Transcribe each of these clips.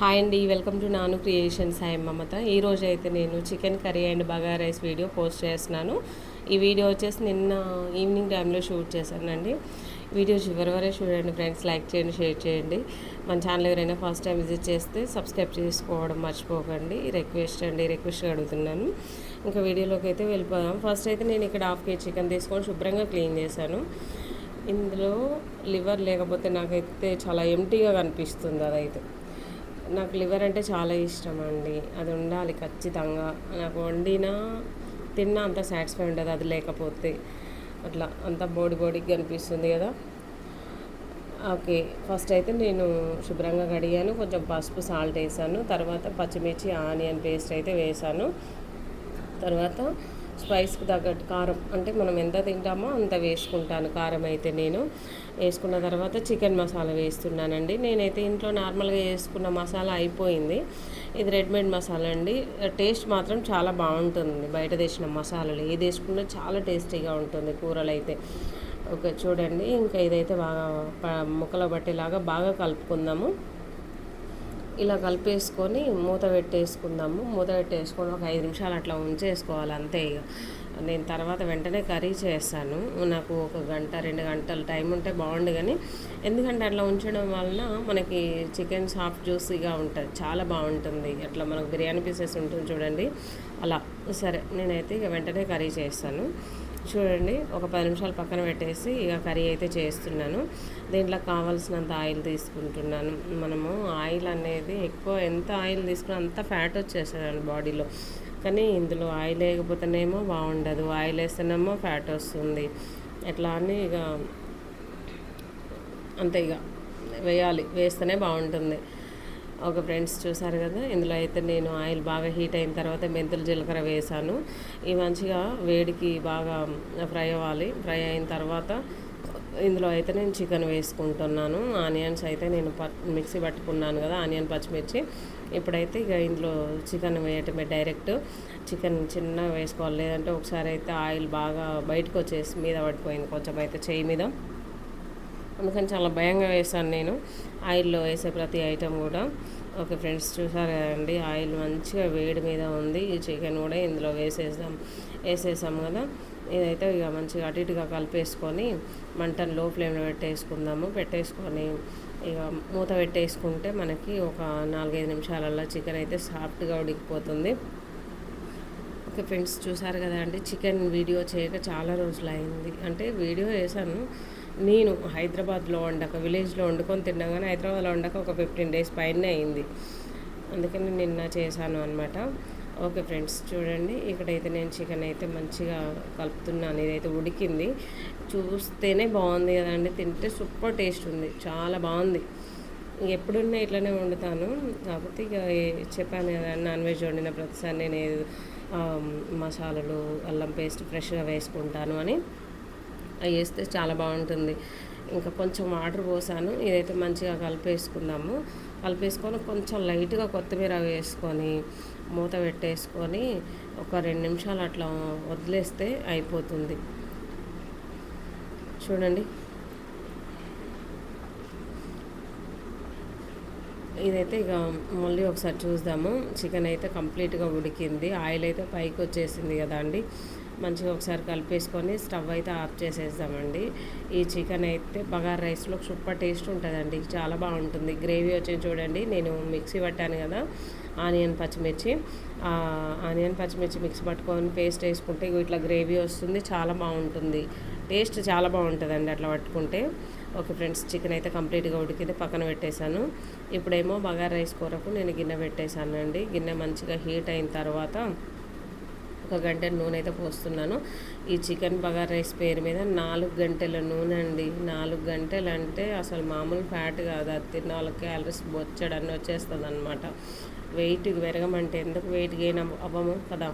Hi అండి, welcome to నాను creations. Hi మమత. ఈరోజు అయితే నేను chicken curry and bagara rice video post చేస్తున్నాను. ఈ వీడియో వచ్చేసి నిన్న ఈవినింగ్ టైంలో షూట్ చేశానండి. వీడియో చివరి వరే చూడండి ఫ్రెండ్స్. లైక్ చేయండి, షేర్ చేయండి. మన ఛానల్ ఎవరైనా ఫస్ట్ టైం విజిట్ చేస్తే సబ్స్క్రైబ్ చేసుకోవడం మర్చిపోకండి. రిక్వెస్ట్గా అడుగుతున్నాను. ఇంకా వీడియోలోకి అయితే వెళ్ళిపోదాం. ఫస్ట్ అయితే నేను ఇక్కడ హాఫ్ కేజీ చికెన్ తీసుకొని శుభ్రంగా క్లీన్ చేశాను. ఇందులో లివర్ లేకపోతే నాకైతే చాలా ఎంటీగా కనిపిస్తుంది. అదైతే నాకు లివర్ అంటే చాలా ఇష్టం అండి. అది ఉండాలి ఖచ్చితంగా. నాకు వండినా తిన్నా అంత సాటిస్ఫై ఉండదు అది లేకపోతే. అట్లా అంత బోడికి కనిపిస్తుంది కదా. ఓకే, ఫస్ట్ అయితే నేను శుభ్రంగా కడిగాను. కొంచెం పసుపు, సాల్ట్ వేసాను. తర్వాత పచ్చిమిర్చి, ఆనియన్ పేస్ట్ అయితే వేసాను. తర్వాత స్పైస్కి తగ్గట్టు కారం, అంటే మనం ఎంత తింటామో అంత వేసుకుంటాను కారం అయితే. నేను వేసుకున్న తర్వాత చికెన్ మసాలా వేస్తున్నానండి. నేనైతే ఇంట్లో నార్మల్గా వేసుకున్న మసాలా అయిపోయింది. ఇది రెడీమేడ్ మసాలా అండి. టేస్ట్ మాత్రం చాలా బాగుంటుంది. బయట తెచ్చిన మసాలాలు ఏది వేసుకున్నా చాలా టేస్టీగా ఉంటుంది కూరలు అయితే. ఓకే, చూడండి. ఇంకా ఇదైతే బాగా ముక్కలు పట్టేలాగా బాగా కలుపుకుందాము. ఇలా కలిపేసుకొని మూత పెట్టేసుకుందాము. మూత పెట్టేసుకొని ఒక 5 నిమిషాలు అట్లా ఉంచేసుకోవాలి అంతే. ఇక నేను తర్వాత వెంటనే కర్రీ చేస్తాను. నాకు 1 గంట 2 గంటలు టైం ఉంటే బాగుండు, కానీ ఎందుకంటే అట్లా ఉంచడం వలన మనకి చికెన్ సాఫ్ట్ జ్యూసీగా ఉంటుంది, చాలా బాగుంటుంది. అట్లా మనకు బిర్యానీ పీసెస్ ఉంటుంది చూడండి అలా. సరే, నేనైతే ఇక వెంటనే కర్రీ చేస్తాను. చూడండి, ఒక 10 నిమిషాలు పక్కన పెట్టేసి ఇక కర్రీ అయితే చేస్తున్నాను. దీంట్లో కావాల్సినంత ఆయిల్ తీసుకుంటున్నాను. మనము ఆయిల్ అనేది ఎక్కువ, ఎంత ఆయిల్ తీసుకున్నా అంత ఫ్యాట్ వచ్చేస్తుందండి బాడీలో. కానీ ఇందులో ఆయిల్ వేయకపోతేనేమో బాగుండదు, ఆయిల్ వేస్తేనేమో ఫ్యాట్ వస్తుంది. ఎట్లా అని ఇక అంతే, ఇక వేస్తేనే బాగుంటుంది. ఓకే ఫ్రెండ్స్, చూసారు కదా. ఇందులో అయితే నేను ఆయిల్ బాగా హీట్ అయిన తర్వాత మెంతులు, జీలకర్ర వేసాను. ఇవి మంచిగా వేడికి బాగా ఫ్రై అవ్వాలి. ఫ్రై అయిన తర్వాత ఇందులో అయితే నేను చికెన్ వేసుకుంటున్నాను. ఆనియన్స్ అయితే నేను మిక్సీ పట్టుకున్నాను కదా, ఆనియన్, పచ్చిమిర్చి. ఇప్పుడైతే ఇక ఇందులో చికెన్ వేయటమే డైరెక్ట్. చికెన్ చిన్నగా వేసుకోవాలి, లేదంటే ఒకసారి అయితే ఆయిల్ బాగా బయటకు వచ్చేసి మీద పడిపోయింది కొంచెం అయితే చేయి మీద. అందుకని చాలా భయంగా వేసాను నేను ఆయిల్లో వేసే ప్రతి ఐటెం కూడా. ఓకే ఫ్రెండ్స్, చూసారు కదండి, ఆయిల్ మంచిగా వేడి మీద ఉంది. ఈ చికెన్ కూడా ఇందులో వేసేసాం కదా. ఇదైతే ఇక మంచిగా అటు ఇటుగా కలిపేసుకొని మంటను లో ఫ్లేమ్లో పెట్టేసుకొని ఇక మూత పెట్టేసుకుంటే మనకి ఒక 4-5 నిమిషాలల్లో చికెన్ అయితే సాఫ్ట్గా ఉడికిపోతుంది. ఓకే ఫ్రెండ్స్, చూసారు కదా అండి, చికెన్ వీడియో చేయక చాలా రోజులు అయింది. అంటే వీడియో వేసాను నేను హైదరాబాద్లో విలేజ్లో వండుకొని తిన్నా, కానీ హైదరాబాద్లో ఒక 15 డేస్ పైనే అయింది. అందుకని నిన్న చేశాను అనమాట. ఓకే ఫ్రెండ్స్, చూడండి, ఇక్కడైతే నేను చికెన్ అయితే మంచిగా కలుపుతున్నాను. ఇదైతే ఉడికింది, చూస్తేనే బాగుంది కదండి, తింటే సూపర్ టేస్ట్ ఉంది, చాలా బాగుంది. ఎప్పుడున్నా ఇట్లనే వండుతాను, కాకపోతే ఇక చెప్పాను కదా, నాన్ వెజ్ వండిన ప్రతిసారి నేను మసాలాలు, అల్లం పేస్ట్ ఫ్రెష్గా వేసుకుంటాను అని. అవి వేస్తే చాలా బాగుంటుంది. ఇంకా కొంచెం వాటర్ పోసాను. ఇదైతే మంచిగా కలిపేసుకొని కొంచెం లైట్గా కొత్తిమీర వేసుకొని మూత పెట్టేసుకొని ఒక 2 నిమిషాలు అట్లా వదిలేస్తే అయిపోతుంది. చూడండి, ఇదైతే ఇక మళ్ళీ ఒకసారి చూద్దాము. చికెన్ అయితే కంప్లీట్గా ఉడికింది, ఆయిల్ అయితే పైకి వచ్చేసింది కదా అండి. మంచిగా ఒకసారి కలిపేసుకొని స్టవ్ అయితే ఆఫ్ చేసేద్దామండి. ఈ చికెన్ అయితే బగారా రైస్లో సూపర్ టేస్ట్ ఉంటుందండి, చాలా బాగుంటుంది. గ్రేవీ వచ్చి చూడండి, నేను మిక్సీ పట్టాను కదా ఆనియన్ పచ్చిమిర్చి మిక్సీ పట్టుకొని పేస్ట్ వేసుకుంటే ఇట్లా గ్రేవీ వస్తుంది, చాలా బాగుంటుంది. టేస్ట్ చాలా బాగుంటుందండి అట్లా పట్టుకుంటే. ఓకే ఫ్రెండ్స్, చికెన్ అయితే కంప్లీట్గా ఉడికింది, పక్కన పెట్టేశాను. ఇప్పుడేమో బగారా రైస్ కూరకు నేను గిన్నె పెట్టేశానండి. గిన్నె మంచిగా హీట్ అయిన తర్వాత 1 గంట నూనె అయితే పోస్తున్నాను. ఈ చికెన్ బగారా రైస్ పేరు మీద 4 గంటల నూనె అండి. 4 గంటలు అంటే అసలు మామూలు ఫ్యాట్ కాదు, అది తిన్న వాళ్ళకి క్యాలరీస్ బొచ్చడన్ని వచ్చేస్తుంది అనమాట. వెయిట్ పెరగమంటే ఎందుకు వెయిట్ గెయిన్ అవ్వము కదా.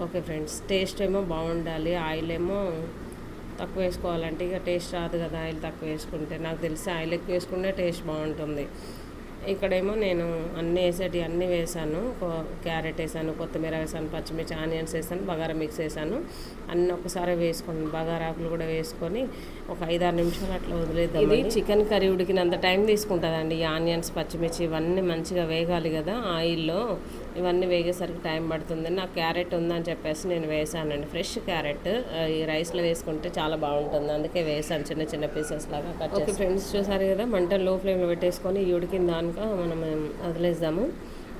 ఓకే ఫ్రెండ్స్, టేస్ట్ ఏమో బాగుండాలి, ఆయిల్ ఏమో తక్కువ వేసుకోవాలంటే ఇక టేస్ట్ రాదు కదా ఆయిల్ తక్కువ వేసుకుంటే. నాకు తెలిసి ఆయిల్ ఎక్కువ వేసుకుంటే టేస్ట్ బాగుంటుంది. ఇక్కడేమో నేను అన్నీ వేసేటివి అన్నీ వేసాను. క్యారెట్ వేసాను, కొత్తిమీర వేసాను, పచ్చిమిర్చి, ఆనియన్స్ వేసాను, బగారా మిక్స్ వేసాను. అన్నీ ఒకసారి వేసుకొని బగారా ఆకులు కూడా వేసుకొని ఒక 5-6 నిమిషాలు అట్లా వదిలేద్దాం. ఇది చికెన్ కర్రీ ఉడికినంత టైం తీసుకుంటుందండి. ఈ ఆనియన్స్, పచ్చిమిర్చి ఇవన్నీ మంచిగా వేగాలి కదా ఆయిల్లో. ఇవన్నీ వేగేసరికి టైం పడుతుంది. నాకు క్యారెట్ ఉందని చెప్పేసి నేను వేసానండి. ఫ్రెష్ క్యారెట్ ఈ రైస్లో వేసుకుంటే చాలా బాగుంటుంది, అందుకే వేసాను చిన్న చిన్న పీసెస్ లాగా కట్ చేసి. ఫ్రెండ్స్ చూసారు కదా, మంట లో ఫ్లేమ్లో పెట్టేసుకొని ఈ ఉడికిన దానిక మనం వదిలేద్దాము.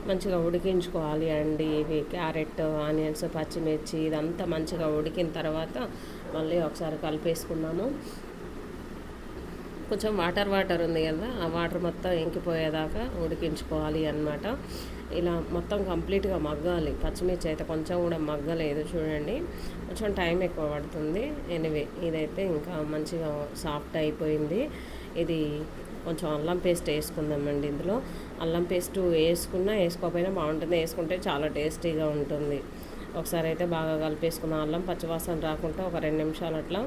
మంచిగా ఉడికించుకోవాలి అండి. ఇవి క్యారెట్, ఆనియన్స్, పచ్చిమిర్చి ఇదంతా మంచిగా ఉడికిన తర్వాత మళ్ళీ ఒకసారి కలిపేసుకున్నాము. కొంచెం వాటర్ ఉంది కదా, ఆ వాటర్ మొత్తం ఇంకిపోయేదాకా ఉడికించుకోవాలి అన్నమాట. ఇలా మొత్తం కంప్లీట్గా మగ్గాలి. పచ్చిమిర్చి అయితే కొంచెం కూడా మగ్గలేదు చూడండి, కొంచెం టైం ఎక్కువ పడుతుంది. ఎనివే ఇదైతే ఇంకా మంచిగా సాఫ్ట్ అయిపోయింది. ఇది కొంచెం అల్లం పేస్ట్ వేసుకుందామండి. ఇందులో అల్లం పేస్ట్ వేసుకోకపోయినా బాగుంటుంది, వేసుకుంటే చాలా టేస్టీగా ఉంటుంది. ఒకసారి అయితే బాగా కలిపేసుకున్నాం. అల్లం పచ్చివాసన రాకుండా ఒక 2 నిమిషాలు అట్లా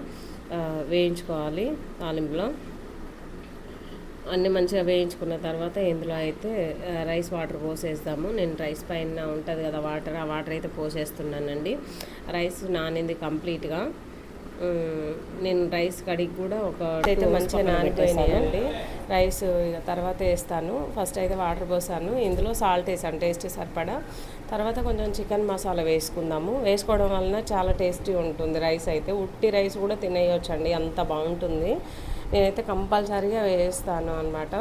వేయించుకోవాలి తాలింపులో. అన్నీ మంచిగా వేయించుకున్న తర్వాత ఇందులో అయితే రైస్ వాటర్ పోసేస్తాము. నేను రైస్ పైన ఉంటుంది కదా వాటర్, ఆ వాటర్ అయితే పోసేస్తున్నానండి. రైస్ నానింది కంప్లీట్గా. నేను రైస్ కడిగి కూడా అయితే మంచిగా నానిపోయినాయండి. రైస్ ఇక తర్వాత వేస్తాను. ఫస్ట్ అయితే వాటర్ పోసాను, ఇందులో సాల్ట్ వేసాను టేస్ట్ సరిపడా. తర్వాత కొంచెం చికెన్ మసాలా వేసుకుందాము. వేసుకోవడం వలన చాలా టేస్టీ ఉంటుంది రైస్ అయితే. ఉట్టి రైస్ కూడా తినేయొచ్చండి, అంత బాగుంటుంది. నేనైతే కంపల్సరీగా వేస్తాను అనమాట.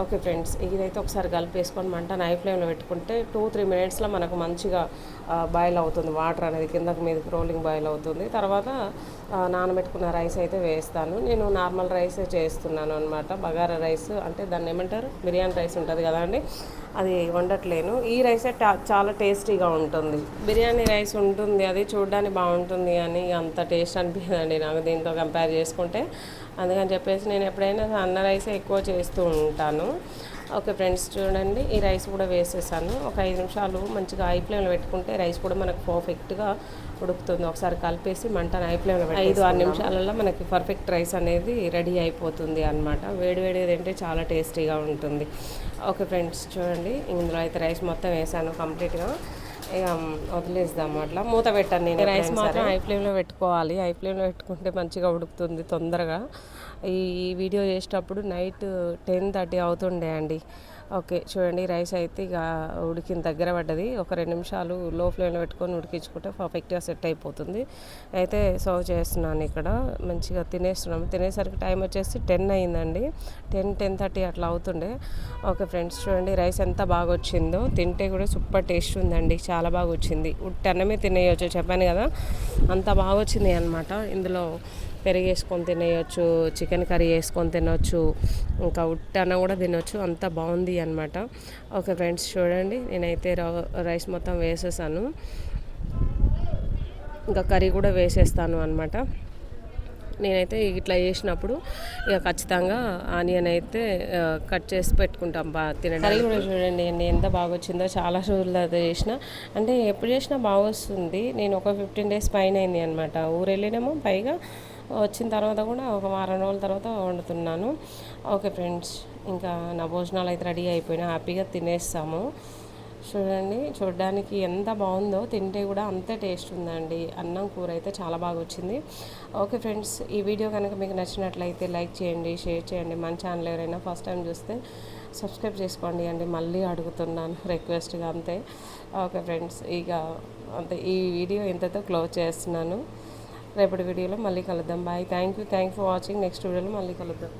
ఓకే ఫ్రెండ్స్, ఇదైతే ఒకసారి కలిపేసుకొని మంట హై ఫ్లేమ్లో పెట్టుకుంటే 2-3 మినిట్స్లో మనకు మంచిగా బాయిల్ అవుతుంది. వాటర్ అనేది కిందకి మీదకి రోలింగ్ బాయిల్ అవుతుంది. తర్వాత నానబెట్టుకున్న రైస్ అయితే వేస్తాను. నేను నార్మల్ రైసే చేస్తున్నాను అనమాట. బగారా రైస్ అంటే దాన్ని ఏమంటారు, బిర్యానీ రైస్ ఉంటుంది కదా అండి, అది వండట్లేను. ఈ రైసే చాలా టేస్టీగా ఉంటుంది. బిర్యానీ రైస్ ఉంటుంది, అది చూడడానికి బాగుంటుంది అని అంత టేస్ట్ అనిపించదండి నాకు దీంతో కంపేర్ చేసుకుంటే. అందుకని చెప్పేసి నేను ఎప్పుడైనా అన్న రైసే ఎక్కువ చేస్తూ ఉంటాను. ఓకే ఫ్రెండ్స్, చూడండి ఈ రైస్ కూడా వేసేసాను. ఒక 5 నిమిషాలు మంచిగా హై ఫ్లేమ్లో పెట్టుకుంటే రైస్ కూడా మనకు పర్ఫెక్ట్గా ఉడుకుతుంది. ఒకసారి కలిపేసి మంటను హై ఫ్లేమ్లో 5-6 నిమిషాలలో మనకి పర్ఫెక్ట్ రైస్ అనేది రెడీ అయిపోతుంది అనమాట. వేడివేడిగా తింటే చాలా టేస్టీగా ఉంటుంది. ఓకే ఫ్రెండ్స్, చూడండి ఇందులో అయితే రైస్ మొత్తం వేసాను కంప్లీట్గా. ఇక వదిలేద్దాము, అట్లా మూత పెట్టాను నేను. రైస్ మాత్రం హై ఫ్లేమ్లో పెట్టుకోవాలి. హై ఫ్లేమ్లో పెట్టుకుంటే మంచిగా ఉడుకుతుంది తొందరగా. ఈ వీడియో చేసేటప్పుడు నైట్ 10:30 అవుతుండే అండి. ఓకే చూడండి, రైస్ అయితే ఇక ఉడికిన దగ్గర పడ్డది. ఒక 2 నిమిషాలు లో ఫ్లేమ్లో పెట్టుకొని ఉడికించుకుంటే పర్ఫెక్ట్గా సెట్ అయిపోతుంది. అయితే సర్వ్ చేస్తున్నాను ఇక్కడ, మంచిగా తినేస్తున్నాము. తినేసరికి టైం వచ్చేసి 10 అయిందండి. 10-10:30 అట్లా అవుతుండే. ఓకే ఫ్రెండ్స్, చూడండి రైస్ ఎంత బాగా వచ్చిందో. తింటే కూడా సూపర్ టేస్ట్ ఉందండి, చాలా బాగా వచ్చింది. ఉట్టి అన్నమే తినేయచ్చు, చెప్పాను కదా అంత బాగా వచ్చింది అనమాట. ఇందులో పెరుగు వేసుకొని తినేయచ్చు, చికెన్ కర్రీ వేసుకొని తినొచ్చు, ఇంకా ఉట్టి అన్నం కూడా తినొచ్చు, అంత బాగుంది అనమాట. ఓకే ఫ్రెండ్స్, చూడండి నేనైతే రైస్ మొత్తం వేసేసాను, ఇంకా కర్రీ కూడా వేసేస్తాను అనమాట. నేనైతే ఇట్లా చేసినప్పుడు ఇక ఖచ్చితంగా ఆనియన్ అయితే కట్ చేసి పెట్టుకుంటాం తినడానికి. కర్రీ కూడా చూడండి ఎంత బాగా వచ్చిందో. చాలా రోజులు అది చేసిన, అంటే ఎప్పుడు చేసినా బాగా వస్తుంది. నేను ఒక 15 డేస్ పైన అయింది అనమాట. ఊరు వెళ్ళినాము, పైగా వచ్చిన తర్వాత కూడా ఒక వారం రోజుల తర్వాత వండుతున్నాను. ఓకే ఫ్రెండ్స్, ఇంకా నా భోజనాలు అయితే రెడీ అయిపోయినా, హ్యాపీగా తినేస్తాము. చూడండి చూడడానికి ఎంత బాగుందో, తింటే కూడా అంతే టేస్ట్ ఉందండి. అన్నం కూర అయితే చాలా బాగా వచ్చింది. ఓకే ఫ్రెండ్స్, ఈ వీడియో కనుక మీకు నచ్చినట్లయితే లైక్ చేయండి, షేర్ చేయండి. మన ఛానల్ ఎవరైనా ఫస్ట్ టైం చూస్తే సబ్స్క్రైబ్ చేసుకోండి అండి, మళ్ళీ అడుగుతున్నాను రిక్వెస్ట్గా, అంతే. ఓకే ఫ్రెండ్స్, ఇక అంతే, ఈ వీడియో ఇంతతో క్లోజ్ చేస్తున్నాను. రేపటి వీడియోలో మళ్ళీ కలుద్దాం. Bye, thank you for watching. Next వీడియోలో మళ్ళీ కలుద్దాం.